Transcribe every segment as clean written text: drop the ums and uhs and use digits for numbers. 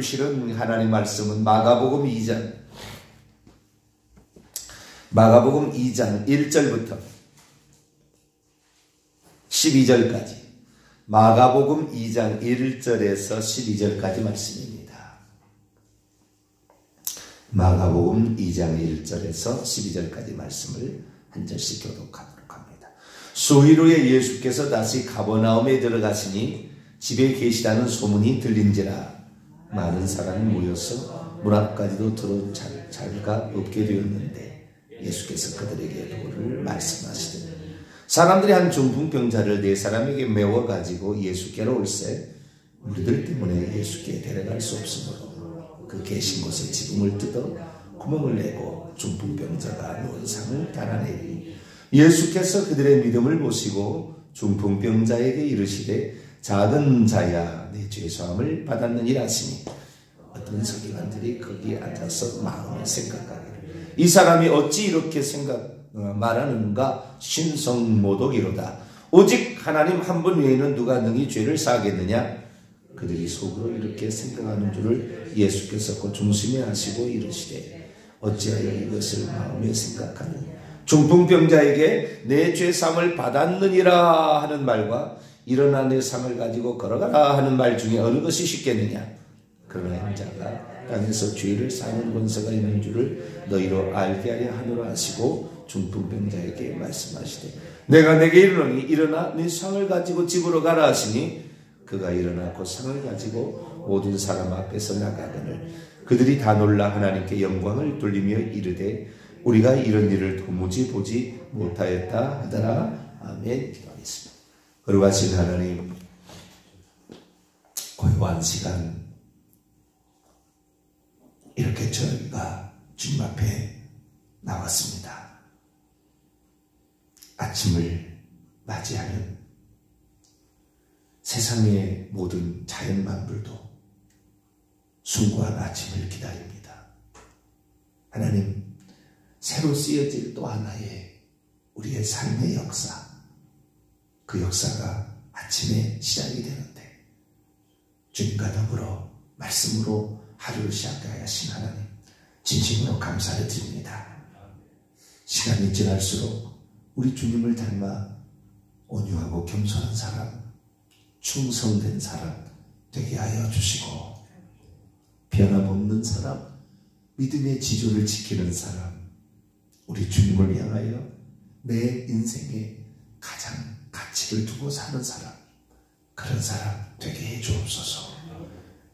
주시는 하나님 말씀은 마가복음 2장 1절부터 12절까지, 마가복음 2장 1절에서 12절까지 말씀입니다. 마가복음 2장 1절에서 12절까지 말씀을 한 절씩 교독하도록 합니다. 수일 후에 예수께서 다시 가버나움에 들어가시니 집에 계시다는 소문이 들린지라 많은 사람이 모여서 문 앞까지도 들어 자리가 없게 되었는데 예수께서 그들에게 도를 말씀하시되 사람들이 한 중풍병자를 4사람에게 메워 가지고 예수께로 올세 우리들 때문에 예수께 데려갈 수 없으므로 그 계신 곳에 지붕을 뜯어 구멍을 내고 중풍병자가 누운 상을 달아내니 예수께서 그들의 믿음을 보시고 중풍병자에게 이르시되 작은 자야 내 죄사함을 받았느니라 하시니 어떤 서기관들이 거기 앉아서 마음에 생각하기를 이 사람이 어찌 이렇게 말하는가 신성모독이로다. 오직 하나님 한 분 외에는 누가 능히 죄를 사하겠느냐. 그들이 속으로 이렇게 생각하는 줄을 예수께서 곧 중심에 하시고 이르시되 어찌하여 이것을 마음에 생각하느냐. 중풍병자에게 내 죄사함을 받았느니라 하는 말과 일어나 내 상을 가지고 걸어가라 하는 말 중에 어느 것이 쉽겠느냐. 그러나 인자가 땅에서 죄를 사하는 권세가 있는 줄을 너희로 알게 하려 하노라 하시고 중풍병자에게 말씀하시되 내가 내게 이르노니 일어나 네 상을 가지고 집으로 가라 하시니 그가 일어나 곧 상을 가지고 모든 사람 앞에서 나가거늘 그들이 다 놀라 하나님께 영광을 돌리며 이르되 우리가 이런 일을 도무지 보지 못하였다 하더라. 아멘. 기도하겠습니다. 거룩하신 하나님, 고요한 시간 이렇게 저희가 주님 앞에 나왔습니다. 아침을 맞이하는 세상의 모든 자연 만물도 숭고한 아침을 기다립니다. 하나님, 새로 쓰여질 또 하나의 우리의 삶의 역사, 그 역사가 아침에 시작이 되는데 주님과 더불어 말씀으로 하루를 시작하게 하신 하나님, 진심으로 감사를 드립니다. 시간이 지날수록 우리 주님을 닮아 온유하고 겸손한 사람, 충성된 사람 되게 하여 주시고 변함없는 사람, 믿음의 지조를 지키는 사람, 우리 주님을 향하여 내 인생에 가장 가치를 두고 사는 사람, 그런 사람 되게 해 주옵소서.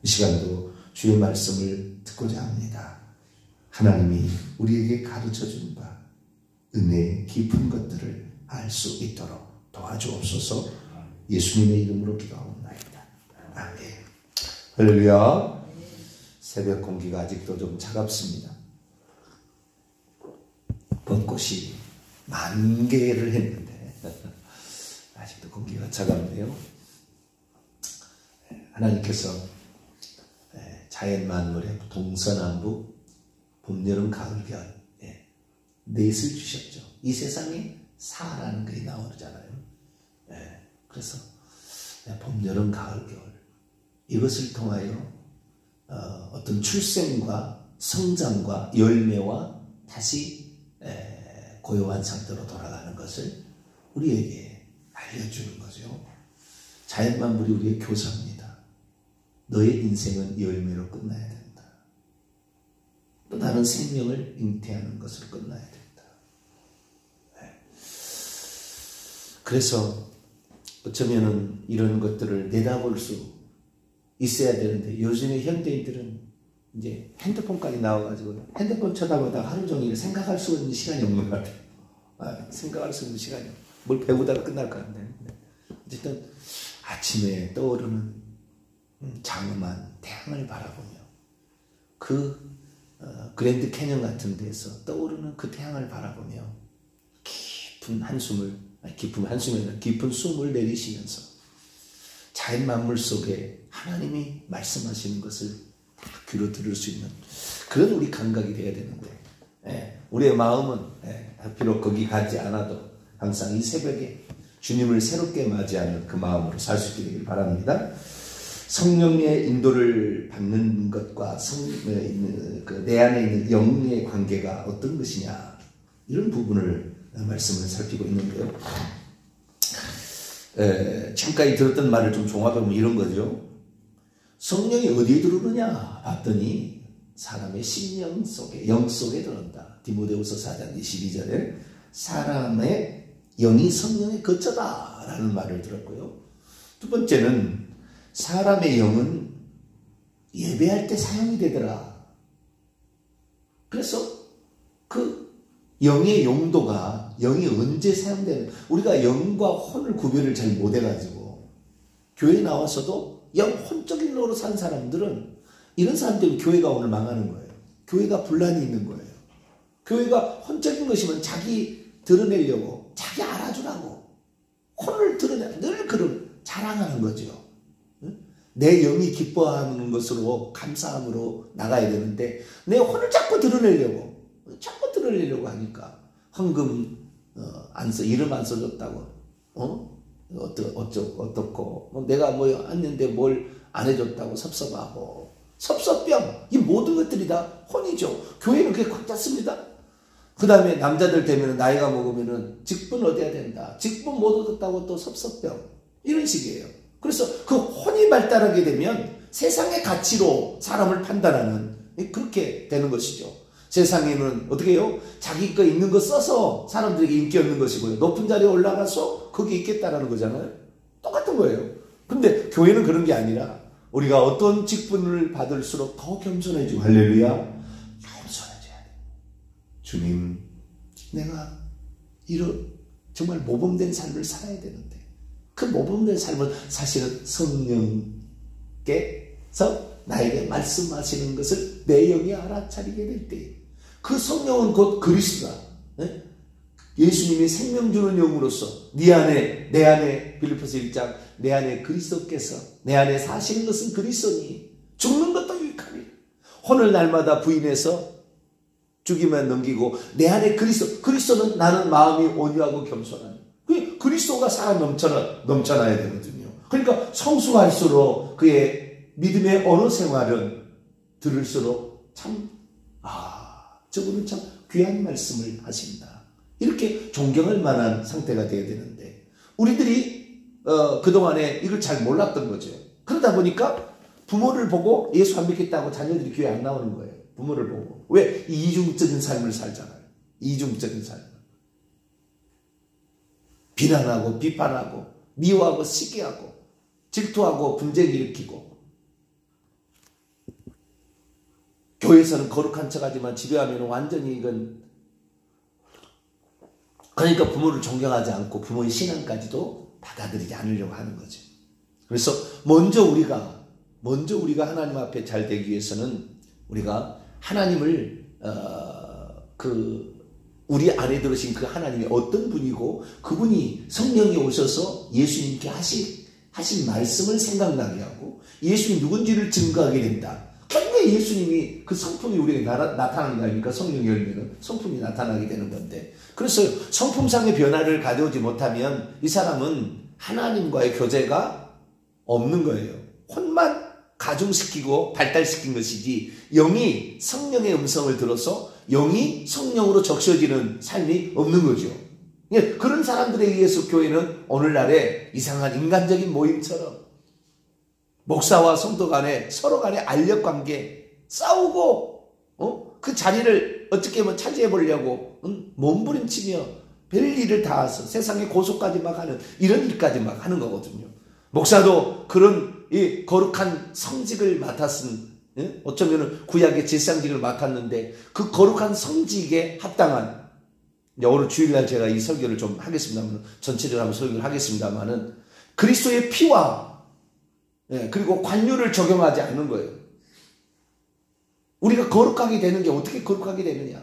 이 시간도 주의 말씀을 듣고자 합니다. 하나님이 우리에게 가르쳐준 바 은혜의 깊은 것들을 알 수 있도록 도와주옵소서. 예수님의 이름으로 기도하옵나이다. 아멘. 할렐루야. 새벽 공기가 아직도 좀 차갑습니다. 벚꽃이 만개를 했는데 아직도 공기가 차갑네요. 하나님께서 자연 만물의 동서남북 봄, 여름, 가을, 겨울 넷을 주셨죠. 이 세상에 사라는 글이 나오잖아요. 그래서 봄, 여름, 가을, 겨울 이것을 통하여 어떤 출생과 성장과 열매와 다시 고요한 상태로 돌아가는 것을 우리에게 알려주는 거죠. 자연 만물이 우리의 교사입니다. 너의 인생은 열매로 끝나야 된다. 또 다른 생명을 잉태하는 것으로 끝나야 된다. 그래서 어쩌면은 이런 것들을 내다볼 수 있어야 되는데 요즘에 현대인들은 이제 핸드폰까지 나와가지고 핸드폰 쳐다보다가 하루 종일 생각할 수 있는 시간이 없는 것 같아요. 생각할 수 있는 시간이 뭘 배우다가 끝날 것 같네. 어쨌든 아침에 떠오르는 장엄한 태양을 바라보며 그 그랜드 캐년 같은 데서 떠오르는 그 태양을 바라보며 깊은 한숨을 깊은 숨을 내리시면서 자연 만물 속에 하나님이 말씀하시는 것을 다 귀로 들을 수 있는 그런 우리 감각이 되어야 되는데 우리의 마음은 비록 거기 가지 않아도 항상 이 새벽에 주님을 새롭게 맞이하는 그 마음으로 살 수 있게 되길 바랍니다. 성령의 인도를 받는 것과 내 안에 있는 영의 관계가 어떤 것이냐, 이런 부분을 말씀을 살피고 있는데요. 지금까지 들었던 말을 좀 종합하면 이런 거죠. 성령이 어디에 들어오느냐 봤더니 사람의 심령 속에, 영 속에 들어온다. 디모데후서 4장 22절에 사람의 영이 성령의 거처다라는 말을 들었고요. 두 번째는 사람의 영은 예배할 때 사용이 되더라. 그래서 그 영의 용도가, 영이 언제 사용되는, 우리가 영과 혼을 구별을 잘 못해가지고 교회에 나와서도 영 혼적인 노로 산 사람들은, 이런 사람들은 교회가 오늘 망하는 거예요. 교회가 분란이 있는 거예요. 교회가 혼적인 것이면 자기 드러내려고, 자기 알아주라고 혼을 드러내, 늘 그런 자랑하는 거죠. 내 영이 기뻐하는 것으로, 감사함으로 나가야 되는데 내 혼을 자꾸 드러내려고 하니까 헌금 이름 안 써줬다고, 어떻고 내가 뭐 했는데 뭘 안 해줬다고 섭섭하고, 섭섭병, 이 모든 것들이 다 혼이죠. 교회는 그게 꽉 찼습니다. 그 다음에 남자들 되면 나이가 먹으면은 직분 얻어야 된다, 직분 못 얻었다고 또 섭섭병, 이런 식이에요. 그래서 그 혼이 발달하게 되면 세상의 가치로 사람을 판단하는, 그렇게 되는 것이죠. 세상에는 어떻게 해요? 자기 거 있는 거 써서 사람들에게 인기 얻는 것이고요. 높은 자리에 올라가서 거기 있겠다라는 거잖아요. 똑같은 거예요. 근데 교회는 그런 게 아니라 우리가 어떤 직분을 받을수록 더 겸손해지고, 할렐루야, 겸손해져야 돼. 주님, 내가 이런 정말 모범된 삶을 살아야 되는데, 그 모범된 삶은 사실은 성령께서 나에게 말씀하시는 것을 내 영이 알아차리게 될 때, 그 성령은 곧 그리스도다. 예수님이 생명 주는 영으로서 네 안에, 내 안에, 빌립보서 1장, 내 안에 그리스도께서, 내 안에 사시는 것은 그리스도니 죽는 것도 유익하니 혼을 날마다 부인해서 죽이면 넘기고, 내 안에 그리스도는 나는 마음이 온유하고 겸손한, 그리스도가 사람 넘쳐나야 되거든요. 그러니까 성숙할수록 그의 믿음의 언어 생활은 들을수록 참, 저분은 참 귀한 말씀을 하신다, 이렇게 존경할 만한 상태가 되어야 되는데, 우리들이 그동안에 이걸 잘 몰랐던 거죠. 그러다 보니까 부모를 보고 예수 안 믿겠다고 자녀들이 교회 안 나오는 거예요. 부모를 보고. 왜? 이중적인 삶을 살잖아요. 이중적인 삶. 비난하고 비판하고 미워하고 시기하고 질투하고 분쟁 일으키고, 교회에서는 거룩한 척하지만 집에 가면 완전히 이건, 그러니까 부모를 존경하지 않고 부모의 신앙까지도 받아들이지 않으려고 하는 거죠. 그래서 먼저 우리가 하나님 앞에 잘 되기 위해서는 우리가 하나님을 우리 안에 들으신 그 하나님이 어떤 분이고, 그분이 성령이 오셔서 예수님께 하신 말씀을 생각나게 하고 예수님이 누군지를 증거하게 된다. 그런데 예수님이 그 성품이 우리에게 나타나는 거 아닙니까? 성령이 열리면 성품이 나타나게 되는 건데, 그래서 성품상의 변화를 가져오지 못하면 이 사람은 하나님과의 교제가 없는 거예요. 혼만 가중시키고 발달시킨 것이지, 영이 성령의 음성을 들어서 영이 성령으로 적셔지는 삶이 없는 거죠. 그런 사람들에 의해서 교회는 오늘날의 이상한 인간적인 모임처럼 목사와 성도 간에 서로 간에 알력관계 싸우고, 그 자리를 어떻게 하면 차지해 보려고 몸부림치며 별일을 다 해서 세상에 고소까지 막 하는, 이런 일까지 막 하는 거거든요. 목사도 그런 이 거룩한 성직을 맡았은, 어쩌면 구약의 제사장직을 맡았는데 그 거룩한 성직에 합당한, 오늘 주일날 제가 이 설교를 좀 하겠습니다만, 전체적으로 한번 설교를 하겠습니다만은, 그리스도의 피와 그리고 관유를 적용하지 않는 거예요. 우리가 거룩하게 되는 게 어떻게 거룩하게 되느냐?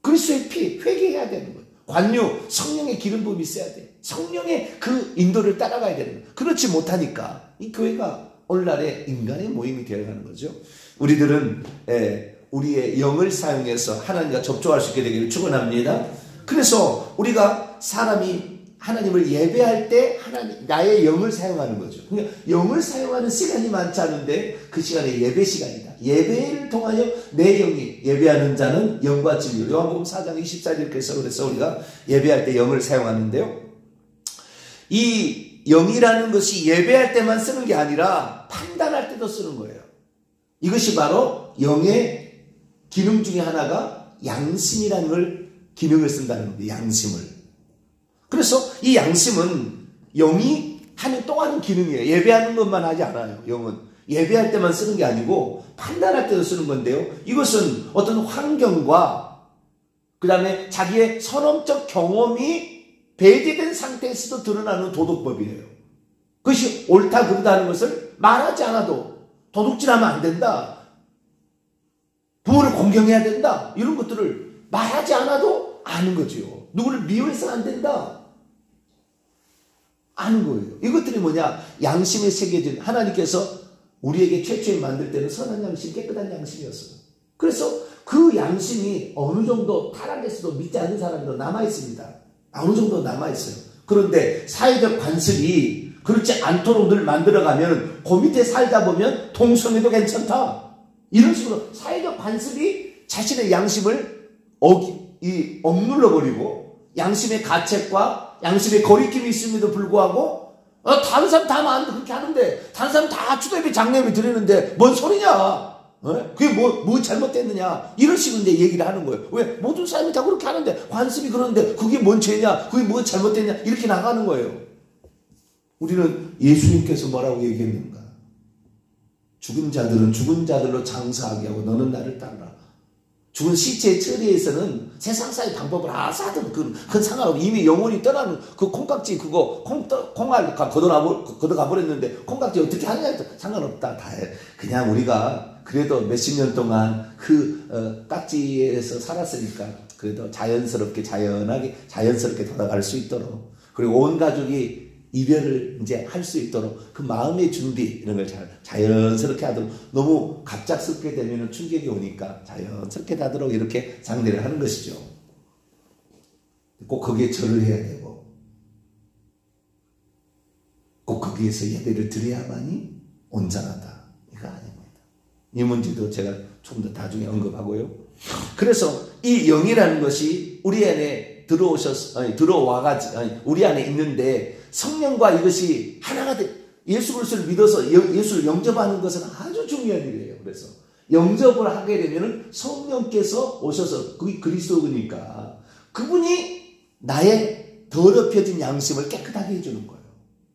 그리스도의 피, 회개해야 되는 거예요. 관유, 성령의 기름 부음이 있어야 돼. 성령의 그 인도를 따라가야 되는 거예요. 그렇지 못하니까 이 교회가 오늘날의 인간의 모임이 되어가는 거죠. 우리들은 우리의 영을 사용해서 하나님과 접촉할 수 있게 되기를 축원합니다. 그래서 우리가 사람이 하나님을 예배할 때 하나님 나의 영을 사용하는 거죠. 그러니까 영을 사용하는 시간이 많지 않은데 그 시간이 예배 시간이다. 예배를 통하여 내 영이 예배하는 자는 영과 진리로 요한복음 4장 24절 이렇게 해서 그래서 우리가 예배할 때 영을 사용하는데요. 이 영이라는 것이 예배할 때만 쓰는 게 아니라 판단할 때도 쓰는 거예요. 이것이 바로 영의 기능 중에 하나가 양심이라는 걸 기능을 쓴다는 거예요. 양심을. 그래서 이 양심은 영이 하는 또 하는 기능이에요. 예배하는 것만 하지 않아요. 영은 예배할 때만 쓰는 게 아니고 판단할 때도 쓰는 건데요. 이것은 어떤 환경과 그 다음에 자기의 선험적 경험이 배제된 상태에서도 드러나는 도덕법이에요. 그것이 옳다 그르다 하는 것을 말하지 않아도 도둑질하면 안 된다. 부모를 공경해야 된다. 이런 것들을 말하지 않아도 아는 거죠. 누구를 미워해서는 안 된다. 아는 거예요. 이것들이 뭐냐? 양심에 새겨진 하나님께서 우리에게 최초에 만들 때는 선한 양심, 깨끗한 양심이었어요. 그래서 그 양심이 어느 정도 타락했어도 믿지 않는 사람도 남아있습니다. 어느 정도 남아있어요. 그런데 사회적 관습이 그렇지 않도록 늘 만들어가면 그 밑에 살다 보면 동성애도 괜찮다. 이런 식으로 사회적 관습이 자신의 양심을 억눌러버리고 양심의 가책과 양심의 거리낌이 있음에도 불구하고 다른 사람 다 그렇게 하는데 다른 사람 다 주도예배 장례비 드리는데 뭔 소리냐? 그게 뭐 잘못됐느냐? 이런 식으로 이제 얘기를 하는 거예요. 왜? 모든 사람이 다 그렇게 하는데 관습이 그러는데 그게 뭔 죄냐? 그게 뭐 잘못됐냐? 이렇게 나가는 거예요. 우리는 예수님께서 뭐라고 얘기했는가? 죽은 자들은 죽은 자들로 장사하게 하고 너는 나를 따르라. 죽은 시체 처리에서는 세상사의 방법을 하사든 그건 상관없고 이미 영혼이 떠나는 그 콩깍지 그거 콩알 걷어가 버렸는데 콩깍지 어떻게 하느냐 상관없다. 다 해. 그냥 우리가 그래도 몇십 년 동안 그 깍지에서 살았으니까 그래도 자연스럽게 돌아갈 수 있도록 그리고 온 가족이 이별을 이제 할 수 있도록 그 마음의 준비 이런 걸 자연스럽게 하도록 너무 갑작스럽게 되면 충격이 오니까 자연스럽게 하도록 이렇게 장례를 하는 것이죠. 꼭 거기에 절을 해야 되고 꼭 거기에서 예배를 드려야만이 온전하다. 이거 아닙니다. 이 문제도 제가 좀 더 나중에 언급하고요. 그래서 이 영이라는 것이 우리 안에 우리 안에 있는데 성령과 이것이 하나가 예수 그리스도를 믿어서 예수를 영접하는 것은 아주 중요한 일이에요. 그래서 영접을 하게 되면 성령께서 오셔서 그게 그리스도니까 그분이 나의 더럽혀진 양심을 깨끗하게 해주는 거예요.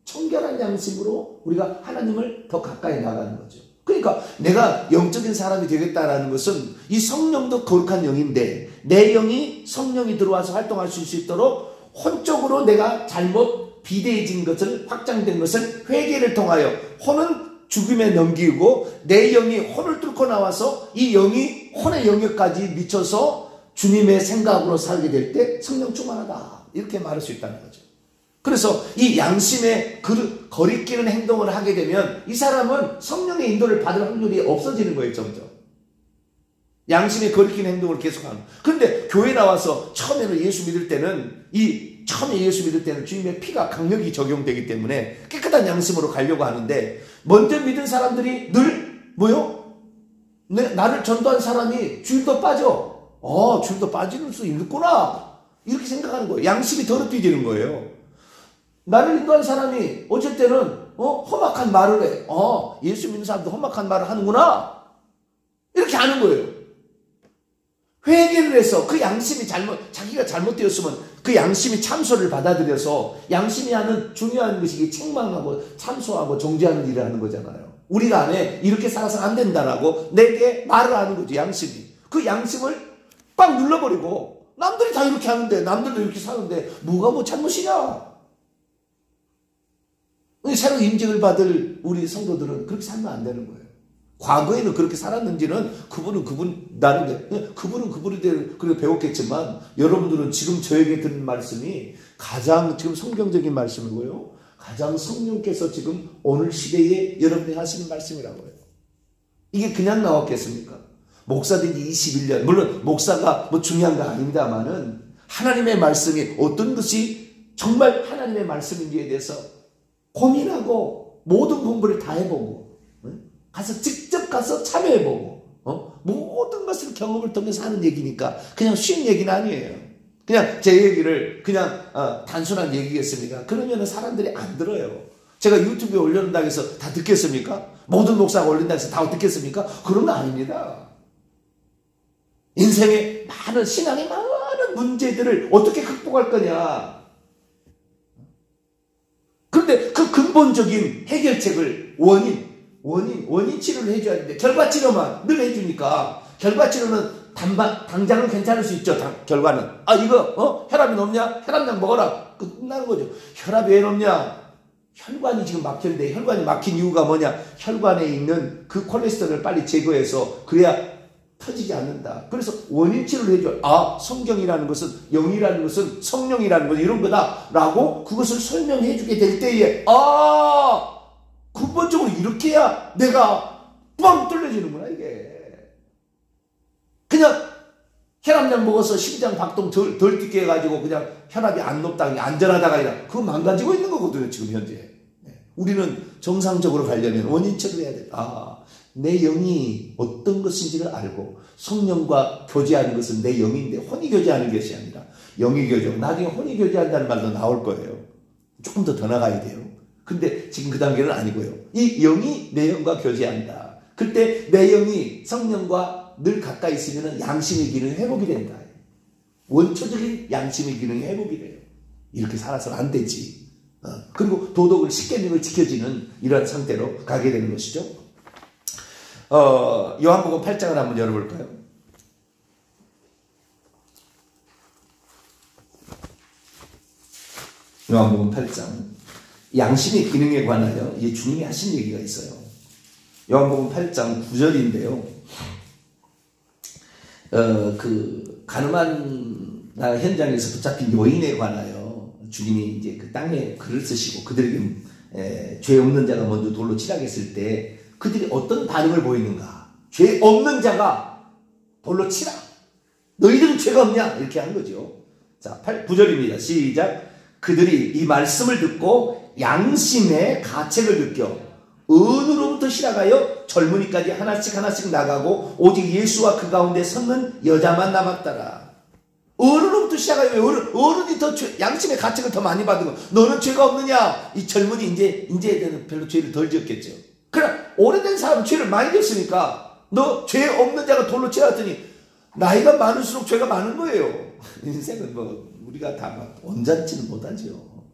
청결한 양심으로 우리가 하나님을 더 가까이 나가는 거죠. 그러니까 내가 영적인 사람이 되겠다라는 것은 이 성령도 거룩한 영인데 내 영이 성령이 들어와서 활동할 수 있도록 혼적으로 내가 잘못 비대해진 것을 확장된 것을 회개를 통하여 혼은 죽음에 넘기고 내 영이 혼을 뚫고 나와서 이 영이 혼의 영역까지 미쳐서 주님의 생각으로 살게 될 때 성령 충만하다 이렇게 말할 수 있다는 거죠. 그래서 이 양심에 거리끼는 행동을 하게 되면 이 사람은 성령의 인도를 받을 확률이 없어지는 거예요. 점점 양심에 거리끼는 행동을 계속하는. 그런데 교회 나와서 처음에는 예수 믿을 때는 주님의 피가 강력히 적용되기 때문에 깨끗한 양심으로 가려고 하는데 먼저 믿은 사람들이 늘 나를 전도한 사람이 주일도 빠져. 주일도 빠지는 수 있구나. 이렇게 생각하는 거예요. 양심이 더럽혀지는 거예요. 나를 인도한 사람이 어쩔 때는 험악한 말을 해. 예수 믿는 사람도 험악한 말을 하는구나. 이렇게 아는 거예요. 회개를 해서 그 양심이 자기가 잘못되었으면 그 양심이 참소를 받아들여서 양심이 하는 중요한 것이 책망하고 참소하고 정죄하는 일을 하는 거잖아요. 우리가 안에 이렇게 살아서는 안 된다라고 내게 말을 하는 거죠. 양심이. 그 양심을 빡 눌러버리고 남들이 다 이렇게 하는데 남들도 이렇게 사는데 뭐가 뭐 잘못이냐. 새로 인증을 받을 우리 성도들은 그렇게 살면 안 되는 거예요. 과거에는 그렇게 살았는지는 그분은 그분이 그렇게 배웠겠지만 여러분들은 지금 저에게 듣는 말씀이 가장 지금 성경적인 말씀이고요. 가장 성령께서 지금 오늘 시대에 여러분이 하시는 말씀이라고요. 이게 그냥 나왔겠습니까? 목사된 지 21년 물론 목사가 뭐 중요한 거 아닙니다만은 하나님의 말씀이 어떤 것이 정말 하나님의 말씀인지에 대해서 고민하고 모든 공부를 다 해보고 가서 직접 가서 참여해보고 모든 것을 경험을 통해서 하는 얘기니까 그냥 쉬운 얘기는 아니에요. 그냥 제 얘기를 그냥 단순한 얘기겠습니까? 그러면 사람들이 안 들어요. 제가 유튜브에 올려놓는다고 해서 다 듣겠습니까? 모든 목사가 올린다고 해서 다 듣겠습니까? 그런 거 아닙니다. 인생의 많은 신앙의 많은 문제들을 어떻게 극복할 거냐. 그런데 그 근본적인 해결책을 원인 치료를 해줘야 되는데 결과 치료만 늘 해주니까 결과 치료는 당장은 괜찮을 수 있죠. 결과는 이거 혈압이 높냐? 혈압약 먹어라. 끝나는 거죠. 혈압이 왜 높냐? 혈관이 지금 막혔는데 혈관이 막힌 이유가 뭐냐? 혈관에 있는 그 콜레스테롤을 빨리 제거해서 그래야 터지지 않는다. 그래서 원인 치료를 해줘요. 성경이라는 것은 영이라는 것은 성령이라는 것은 이런 거다라고 그것을 설명해 주게 될 때에 근본적으로 이렇게 해야 내가 뻥 뚫려지는구나 이게. 그냥 혈압약 먹어서 심장 박동 덜 뛰게 해가지고 그냥 혈압이 안 높다, 안전하다가 아니라 그거 망가지고 있는 거거든요 지금 현재. 우리는 정상적으로 가려면 원인 치료를 해야 돼. 내 영이 어떤 것인지를 알고 성령과 교제하는 것은 내 영인데 혼이 교제하는 것이 아니라 영이 교제. 나중에 혼이 교제한다는 말도 나올 거예요. 조금 더 나가야 돼요. 근데 지금 그 단계는 아니고요. 이 영이 내 영과 교제한다. 그때 내 영이 성령과 늘 가까이 있으면 양심의 기능이 회복이 된다. 원초적인 양심의 기능이 회복이 돼요. 이렇게 살아서는 안 되지. 그리고 도덕을 십계명을 지켜지는 이러한 상태로 가게 되는 것이죠. 요한복음 8장을 한번 열어볼까요? 요한복음 8장 양심의 기능에 관하여 주님이 하신 얘기가 있어요. 요한복음 8장 9절인데요. 그 가늠한 현장에서 붙잡힌 여인에 관하여 주님이 이제 그 땅에 글을 쓰시고 그들에게 죄 없는 자가 먼저 돌로 치라했을 때 그들이 어떤 반응을 보이는가? 죄 없는 자가 돌로 치라. 너희들은 죄가 없냐? 이렇게 한 거죠. 자, 9절입니다. 시작. 그들이 이 말씀을 듣고 양심의 가책을 느껴 은으로부터 시작하여 젊은이까지 하나씩 나가고 오직 예수와 그 가운데 섰는 여자만 남았더라. 어른으로부터 시작하여 어른이 더 양심의 가책을 더 많이 받은 거. 너는 죄가 없느냐? 이 젊은이 이제는 별로 죄를 덜 지었겠죠. 그러나 오래된 사람은 죄를 많이 지었으니까 너 죄 없는 자가 돌로 치라더니 나이가 많을수록 죄가 많은 거예요. 인생은 우리가 다 막 온전치는 못하죠.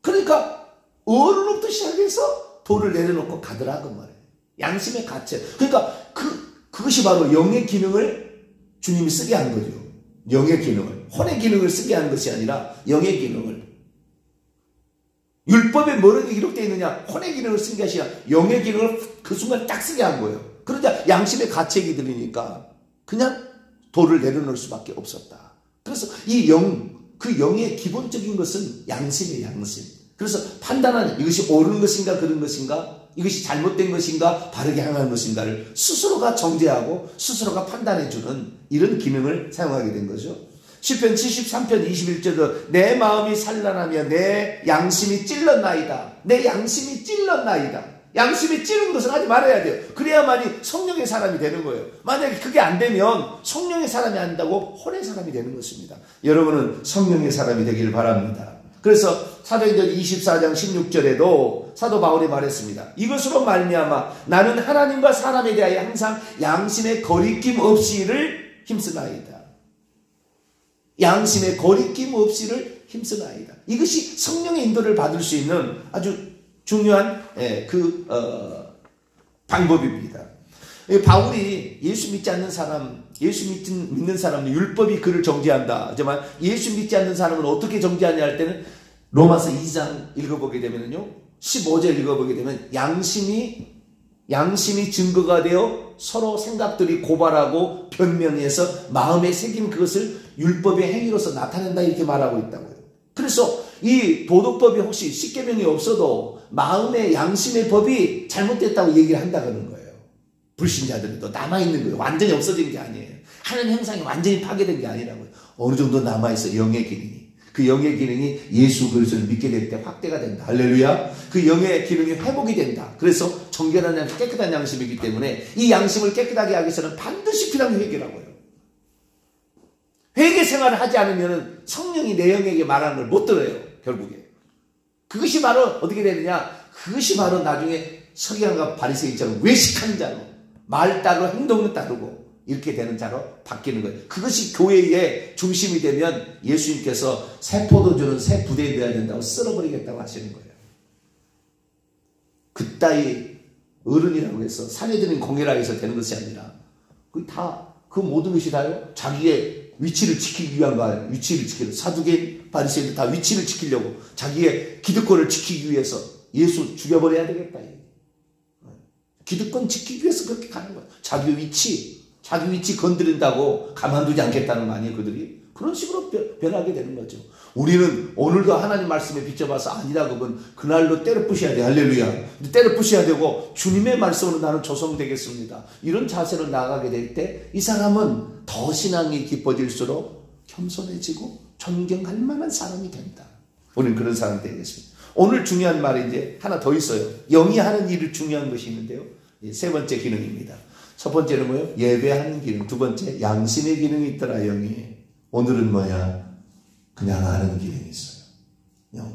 그러니까 어른으로부터 시작해서 돌을 내려놓고 가더라 그 말이에요. 양심의 가책. 그러니까 그것이 바로 영의 기능을 주님이 쓰게 한 거죠. 영의 기능을. 혼의 기능을 쓰게 한 것이 아니라 영의 기능을. 율법에 뭐라고 기록되어 있느냐? 혼의 기능을 쓴 게 아니라 영의 기능을 그 순간 딱 쓰게 한 거예요. 그러자 양심의 가책이 들리니까 그냥 돌을 내려놓을 수밖에 없었다. 그래서 그 영의 기본적인 것은 양심이에요, 양심. 그래서 판단하는 이것이 옳은 것인가 그런 것인가, 이것이 잘못된 것인가 바르게 향한 것인가를 스스로가 정죄하고 스스로가 판단해주는 이런 기능을 사용하게 된 거죠. 시편 73편 21절도 내 마음이 산란하며 내 양심이 찔렀나이다. 내 양심이 찔렀나이다. 양심이 찌른 것은 하지 말아야 돼요. 그래야만이 성령의 사람이 되는 거예요. 만약에 그게 안 되면 성령의 사람이 아니다고 혼의 사람이 되는 것입니다. 여러분은 성령의 사람이 되길 바랍니다. 그래서 사도행전 24장 16절에도 사도 바울이 말했습니다. 이것으로 말미암아 나는 하나님과 사람에 대하여 항상 양심의 거리낌 없이를 힘쓰나이다. 양심의 거리낌 없이를 힘쓰나이다. 이것이 성령의 인도를 받을 수 있는 아주 중요한 방법입니다. 바울이 예수 믿지 않는 사람, 예수 믿는 사람은 율법이 그를 정죄한다. 하지만 예수 믿지 않는 사람은 어떻게 정죄하냐 할 때는 로마서 2장 읽어보게 되면요, 15절 읽어보게 되면 양심이 증거가 되어 서로 생각들이 고발하고 변명해서 마음에 새긴 그것을 율법의 행위로서 나타낸다 이렇게 말하고 있다고요. 그래서 이 도덕법이 혹시 십계명이 없어도 마음의 양심의 법이 잘못됐다고 얘기를 한다는 거예요. 불신자들은 또 남아있는 거예요. 완전히 없어진 게 아니에요. 하나님 형상이 완전히 파괴된 게 아니라고요. 어느 정도 남아있어 영의 기능이. 그 영의 기능이 예수 그리스도를 믿게 될 때 확대가 된다. 할렐루야. 그 영의 기능이 회복이 된다. 그래서 정결한 양심, 깨끗한 양심이기 때문에 이 양심을 깨끗하게 하기 위해서는 반드시 필요한 회개라고요. 회개 생활을 하지 않으면 성령이 내 영에게 말하는 걸 못 들어요. 결국에. 그것이 바로 어떻게 되느냐. 그것이 바로 나중에 서기관과 바리새인처럼 외식하는 자로, 말 따르고 행동은 따르고 이렇게 되는 자로 바뀌는 거예요. 그것이 교회의 중심이 되면 예수님께서 새 포도주는 새 부대에 넣어야 된다고 쓸어버리겠다고 하시는 거예요. 그따위 어른이라고 해서 사내들인 공예라 해서 되는 것이 아니라 그 모든 것이 다요 자기의 위치를 지키기 위한 거 아니에요. 위치를 지키려 사두개인 바리새인들 다 위치를 지키려고 자기의 기득권을 지키기 위해서 예수 죽여버려야 되겠다. 기득권 지키기 위해서 그렇게 가는 거예요. 자기 위치 건드린다고 가만두지 않겠다는 거 아니에요, 그들이? 그런 식으로 변하게 되는 거죠. 우리는 오늘도 하나님 말씀에 비춰봐서 아니다, 그건 그날로 때려 부셔야 돼. 할렐루야. 때려 부셔야 되고 주님의 말씀으로 나는 조성되겠습니다. 이런 자세로 나아가게 될 때 이 사람은 더 신앙이 깊어질수록 겸손해지고 존경할 만한 사람이 된다. 우리는 그런 사람이 되겠습니다. 오늘 중요한 말이 이제 하나 더 있어요. 영이 하는 일이 중요한 것이 있는데요. 세 번째 기능입니다. 첫 번째는 뭐예요? 예배하는 기능. 두 번째, 양심의 기능이 있더라, 영이. 오늘은 뭐야? 그냥 아는 기능이 있어요. 영은.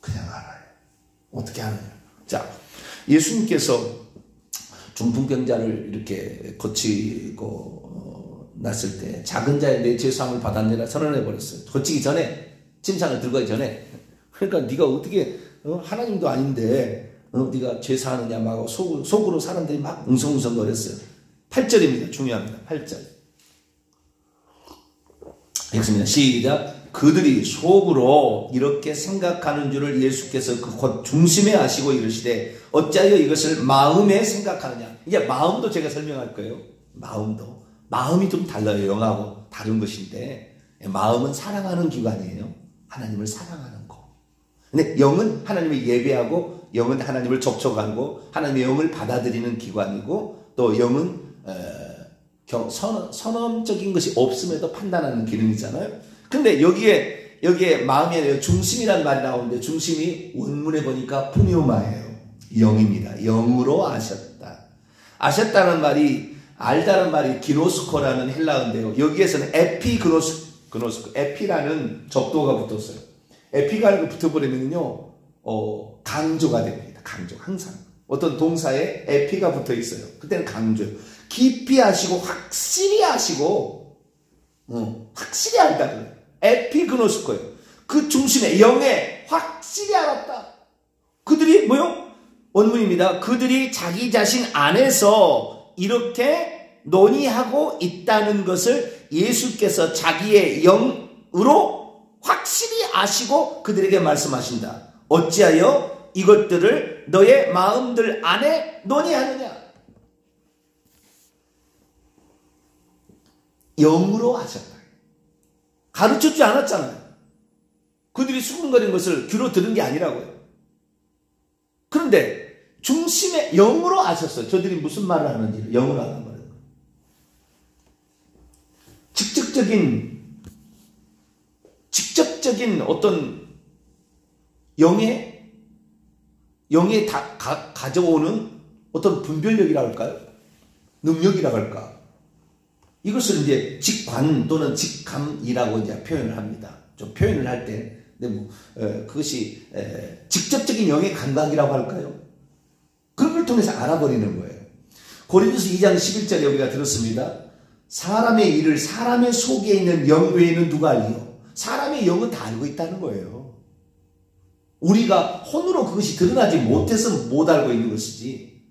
그냥 알아요. 어떻게 아느냐. 자, 예수님께서 중풍병자를 이렇게 고치고 났을 때 작은 자의 내 죄사함을 받았느라 선언해 버렸어요. 고치기 전에, 침상을 들어가기 전에. 그러니까 네가 어떻게 하나님도 아닌데 네가 죄사하느냐 막 속으로 사람들이 막 웅성웅성거렸어요. 8절입니다. 중요합니다. 8절. 읽습니다. 시작. 그들이 속으로 이렇게 생각하는 줄을 예수께서 그 곧 중심에 아시고 이르시되 어찌하여 이것을 마음에 생각하느냐. 이제 마음도 제가 설명할 거예요. 마음이 좀 달라요. 영하고 다른 것인데 마음은 사랑하는 기관이에요. 하나님을 사랑하는 거. 근데 영은 하나님을 예배하고 영은 하나님을 접촉하고 하나님의 영을 받아들이는 기관이고 또 영은 선언적인 것이 없음에도 판단하는 기능이잖아요. 근데 여기에 마음의 중심이라는 말이 나오는데 중심이 원문에 보니까 푸니오마예요. 영입니다. 영으로 아셨다. 아셨다는 말이 알다는 말이 기노스코라는 헬라어인데요. 여기에서는 에피그노스코, 에피라는 접두어가 붙었어요. 에피가 붙어버리면요, 강조가 됩니다. 강조. 항상. 어떤 동사에 에피가 붙어 있어요. 그때는 강조예요. 깊이 아시고, 확실히 아시고, 확실히 알다는 거예요. 에피그노스코예요. 그 중심에, 영에 확실히 알았다. 그들이 뭐요? 원문입니다. 그들이 자기 자신 안에서 이렇게 논의하고 있다는 것을 예수께서 자기의 영으로 확실히 아시고 그들에게 말씀하신다. 어찌하여 이것들을 너의 마음들 안에 논의하느냐. 영으로 하셨다. 가르쳐주지 않았잖아요. 그들이 수군거린 것을 귀로 들은 게 아니라고요. 그런데 중심에 영으로 아셨어요. 저들이 무슨 말을 하는지 영으로 하는 거예요. 직접적인 어떤 영에 가져오는 어떤 분별력이라고 할까요? 능력이라고 할까? 이것을 이제 직관 또는 직감이라고 이제 표현을 합니다. 좀 표현을 할 때, 그것이 직접적인 영의 감각이라고 할까요? 그런 걸 통해서 알아버리는 거예요. 고린도서 2장 11절에 우리가 들었습니다. 사람의 일을 사람의 속에 있는 영 외에는 누가 알리요? 사람의 영은 다 알고 있다는 거예요. 우리가 혼으로 그것이 드러나지 못해서 못 알고 있는 것이지.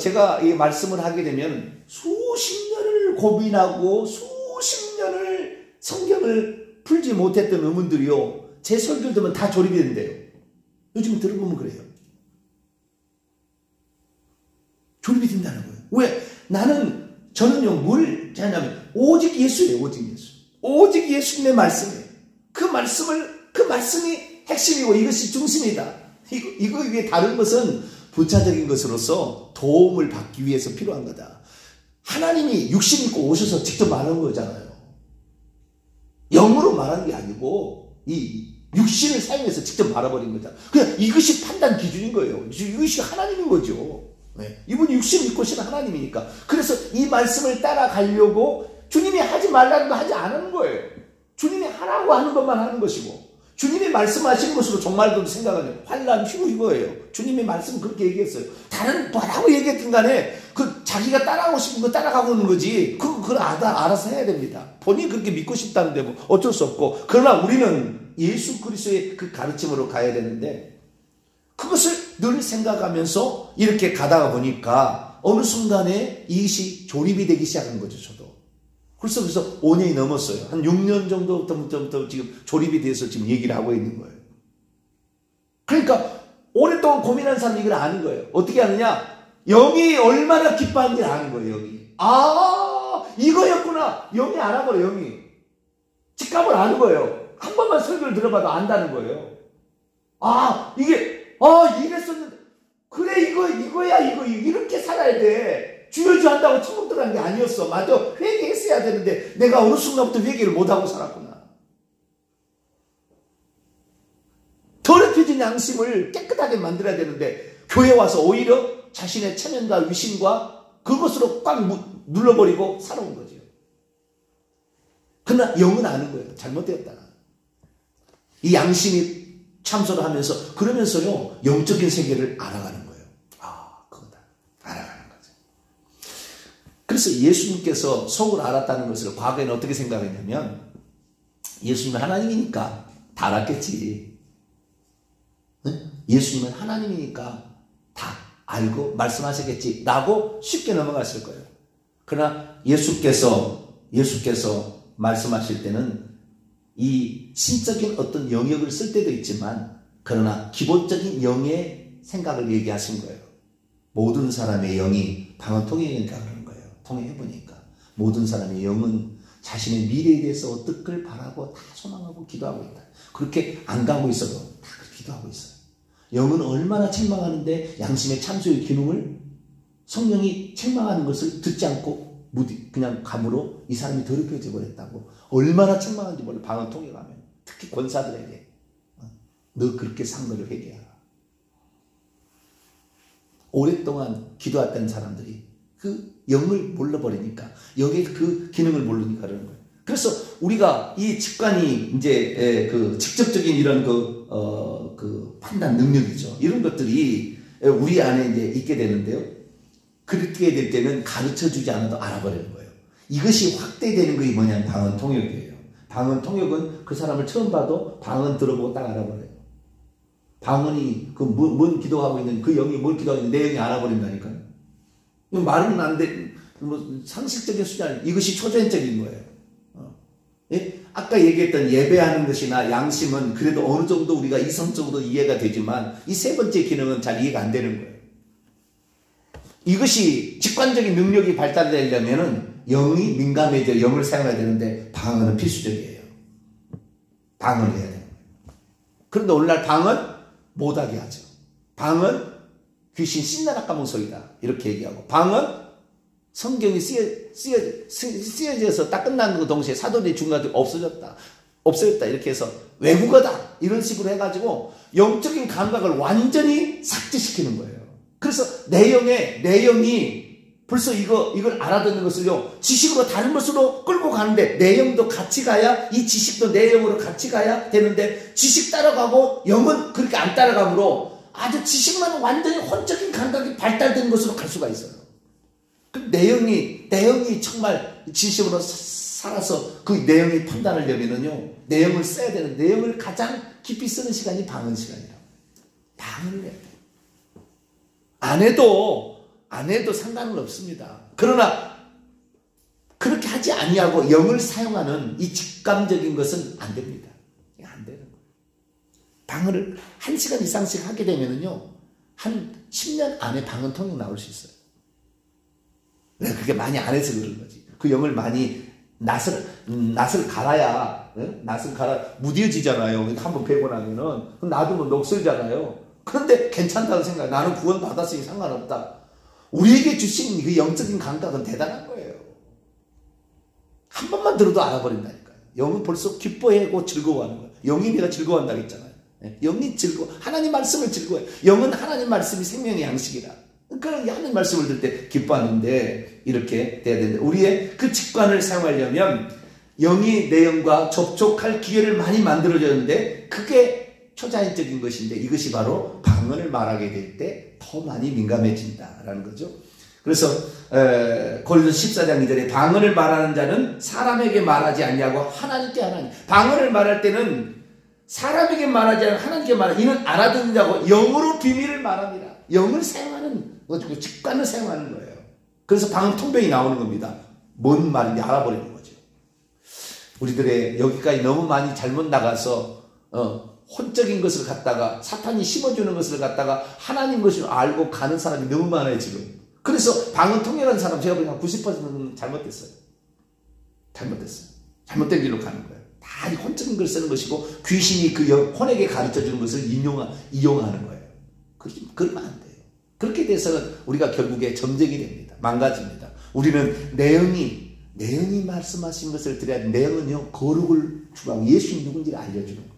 제가 이 말씀을 하게 되면 수십 년을 고민하고 수십 년을 성경을 풀지 못했던 의문들이요. 제 설교를 들으면 다 조립이 된대요. 요즘 들어보면 그래요. 조립이 된다는 거예요. 왜? 저는요, 뭘 하냐면, 오직 예수예요, 오직 예수. 오직 예수님의 말씀이에요. 그 말씀이 핵심이고 이것이 중심이다. 이거 위에 다른 것은 부차적인 것으로서 도움을 받기 위해서 필요한 거다. 하나님이 육신 입고 오셔서 직접 말하는 거잖아요. 영으로 말하는 게 아니고 이 육신을 사용해서 직접 말아버린 거죠. 그냥 이것이 판단 기준인 거예요. 이것이 하나님인 거죠. 네. 이분이 육신을 믿고 계신 하나님이니까. 그래서 이 말씀을 따라가려고 주님이 하지 말라는 거 하지 않은 거예요. 주님이 하라고 하는 것만 하는 것이고, 주님이 말씀하시는 것으로 정말로 생각하는 환난 휴거예요. 주님이 말씀 그렇게 얘기했어요. 다른 뭐라고 얘기했든 간에 자기가 따라하고 싶은 거 따라가고 있는 거지. 그걸 알아서 해야 됩니다. 본인이 그렇게 믿고 싶다는데 뭐 어쩔 수 없고. 그러나 우리는 예수 그리스도의 그 가르침으로 가야 되는데, 그것을 늘 생각하면서 이렇게 가다가 보니까 어느 순간에 이것이 조립이 되기 시작한 거죠. 저도. 그래서 5년이 넘었어요. 한 6년 정도부터 지금 조립이 돼서 지금 얘기를 하고 있는 거예요. 그러니까 오랫동안 고민한 사람이 이걸 아는 거예요. 어떻게 아느냐? 영이 얼마나 기뻐하는지를 아는 거예요. 영이. 이거였구나. 영이 알아버려. 영이. 직감을 아는 거예요. 한 번만 설교를 들어봐도 안다는 거예요. 이랬었는데, 그래, 이거야, 이렇게 살아야 돼. 주여주 한다고 천국 들어간 게 아니었어. 맞아. 회개했어야 되는데, 내가 어느 순간부터 회개를 못하고 살았구나. 더럽혀진 양심을 깨끗하게 만들어야 되는데, 교회 와서 오히려 자신의 체면과 위신과 그것으로 꽉 눌러버리고 살아온 거죠. 그러나 영은 아는 거예요. 잘못되었다. 이 양심이 참소를 하면서, 그러면서요, 영적인 세계를 알아가는 거예요. 그거다. 알아가는 거죠. 그래서 예수님께서 속을 알았다는 것을 과거에는 어떻게 생각했냐면, 예수님은 하나님이니까 다 알았겠지. 응? 예수님은 하나님이니까 다 알고 말씀하셨겠지. 라고 쉽게 넘어갔을 거예요. 그러나 예수께서 말씀하실 때는 이 신적인 어떤 영역을 쓸 때도 있지만, 그러나 기본적인 영의 생각을 얘기하신 거예요. 모든 사람의 영이 방언 통행이니까 그러는 거예요. 통행해보니까 모든 사람의 영은 자신의 미래에 대해서 어떻게 바라고 다 소망하고 기도하고 있다. 그렇게 안 가고 있어도 다 기도하고 있어요. 영은 얼마나 책망하는데 양심의 참소의 기능을 성령이 책망하는 것을 듣지 않고 그냥 감으로 이 사람이 더럽혀져 버렸다고. 얼마나 책망하는지 몰라. 방언 통역하면. 특히 권사들에게. 너 그렇게 산 거를 회개하라. 오랫동안 기도했던 사람들이 그 영을 몰라버리니까, 영의 그 기능을 모르니까 그러는 거예요. 그래서 우리가 이 직관이 이제 그 직접적인 이런 그 판단 능력이죠. 이런 것들이 우리 안에 이제 있게 되는데요. 그렇게 될 때는 가르쳐 주지 않아도 알아버리는 거예요. 이것이 확대되는 것이 뭐냐면 방언 통역이에요. 방언 통역은 그 사람을 처음 봐도 방언 들어보고 딱 알아버려요. 방언이 뭔 기도하고 있는 그 영이 뭘 기도하고 있는 내 영이 알아버린다니까요. 말은 안 돼. 뭐 상식적인 수준 아니에요. 이것이 초전적인 거예요. 예? 아까 얘기했던 예배하는 것이나 양심은 그래도 어느 정도 우리가 이성적으로 이해가 되지만, 이 세 번째 기능은 잘 이해가 안 되는 거예요. 이것이 직관적인 능력이 발달되려면은 영이 민감해져 영을 사용해야 되는데, 방언은 필수적이에요. 방언을 해야 돼요. 그런데 오늘날 방언 못하게 하죠. 방언 귀신 신나라 까먹소리다 이렇게 얘기하고, 방언 성경이 쓰여져서 딱 끝나는 것 동시에 사도들이 중간에 없어졌다 이렇게 해서 외국어다 이런 식으로 해가지고 영적인 감각을 완전히 삭제시키는 거예요. 그래서 내 영이 벌써 이걸 알아듣는 것을요, 지식으로 다른 것으로 끌고 가는데, 내용도 같이 가야, 이 지식도 내용으로 같이 가야 되는데, 지식 따라가고 영은 그렇게 안 따라가므로 아주 지식만 완전히 혼적인 감각이 발달된 것으로 갈 수가 있어요. 그 내용이 정말 진심으로 살아서 그 내용이 판단을 하려면은요, 내용을 써야 되는, 내용을 가장 깊이 쓰는 시간이 방언 시간이라고. 방언을 해야 돼요. 안 해도 상관은 없습니다. 그러나 그렇게 하지 아니하고 영을 사용하는 이 직감적인 것은 안 됩니다. 안 되는 거예요. 방언을 1시간 이상씩 하게 되면은요, 한 10년 안에 방언 통역 나올 수 있어요. 왜? 그게 많이 안 해서 그런 거지. 그 영을 많이 낯을 갈아야, 낯을 갈아 무뎌지잖아요. 한번 배고 나면은 놔두면 녹슬잖아요. 그런데 괜찮다고 생각해. 나는 구원 받았으니 상관없다. 우리에게 주신 그 영적인 감각은 대단한 거예요. 한 번만 들어도 알아버린다니까요. 영은 벌써 기뻐하고 즐거워하는 거예요. 영이 내가 즐거워한다고 했잖아요. 영이 즐거워. 하나님 말씀을 즐거워해요. 영은 하나님 말씀이 생명의 양식이라. 그러니까 하나님 말씀을 들을 때 기뻐하는데 이렇게 돼야 되는데 우리의 그 직관을 사용하려면 영이 내 영과 접촉할 기회를 많이 만들어줬는데 그게 초자연적인 것인데 이것이 바로 방언을 말하게 될 때 더 많이 민감해진다라는 거죠. 그래서 고린도서 14장 2절에 방언을 말하는 자는 사람에게 말하지 않냐고 하나님께 하나님. 방언을 말할 때는 사람에게 말하지 않고 하나님께 말하는 이는 알아듣는 자고 영으로 비밀을 말합니다. 영을 사용하는 거죠. 직관을 사용하는 거예요. 그래서 방언 통변이 나오는 겁니다. 뭔 말인지 알아버리는 거죠. 우리들의 여기까지 너무 많이 잘못 나가서 혼적인 것을 갖다가 사탄이 심어주는 것을 갖다가 하나님 것을 알고 가는 사람이 너무 많아요 지금. 그래서 방언 통역하는 사람 제가 보기엔 90%는 잘못됐어요. 잘못된 길로 가는 거예요. 다 혼적인 걸 쓰는 것이고 귀신이 그 혼에게 가르쳐주는 것을 이용하는 거예요. 그러면 안 돼요. 그렇게 돼서는 우리가 결국에 점쟁이 됩니다. 망가집니다. 우리는 내영이 말씀하신 것을 드려야 돼. 내영은요 거룩을 추구하고 예수님 누군지를 알려주는 거예요.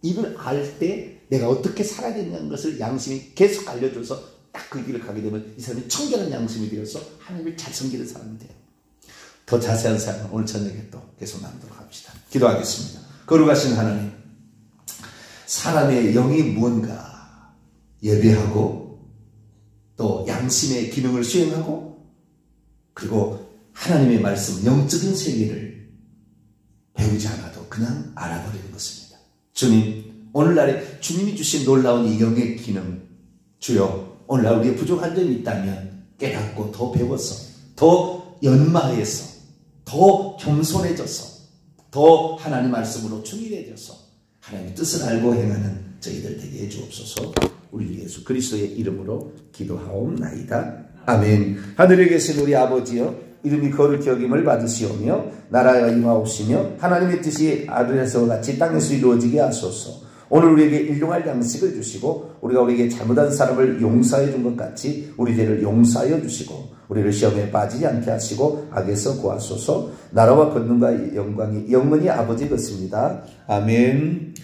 이걸 알 때 내가 어떻게 살아야 되는 것을 양심이 계속 알려줘서 딱 그 길을 가게 되면 이 사람이 청결한 양심이 되어서 하나님을 잘 섬기는 사람이 돼요. 더 자세한 사항은 오늘 저녁에 또 계속 나누도록 합시다. 기도하겠습니다. 거룩하신 하나님, 사람의 영이 무언가 예배하고 또 양심의 기능을 수행하고 그리고 하나님의 말씀, 영적인 세계를 배우지 않아도 그냥 알아버리는 것입니다. 주님, 오늘날에 주님이 주신 놀라운 이 영의 기능, 주여 오늘날 우리의 부족한 점이 있다면 깨닫고 더 배워서 더 연마해서 더 겸손해져서 더 하나님 말씀으로 충실해져서 하나님의 뜻을 알고 행하는 저희들 되게 해주옵소서. 우리 예수 그리스도의 이름으로 기도하옵나이다. 아멘. 하늘에 계신 우리 아버지여, 이름이 거룩히 여김을 받으시오며 나라가 임하옵시며 하나님의 뜻이 하늘에서 같이 땅에서 이루어지게 하소서. 오늘 우리에게 일용할 양식을 주시고 우리가 우리에게 잘못한 사람을 용서해 준 것 같이 우리 죄를 용서하여 주시고 우리를 시험에 빠지지 않게 하시고 악에서 구하소서. 나라와 권능과 영광이 영원히 아버지 것입니다. 아멘.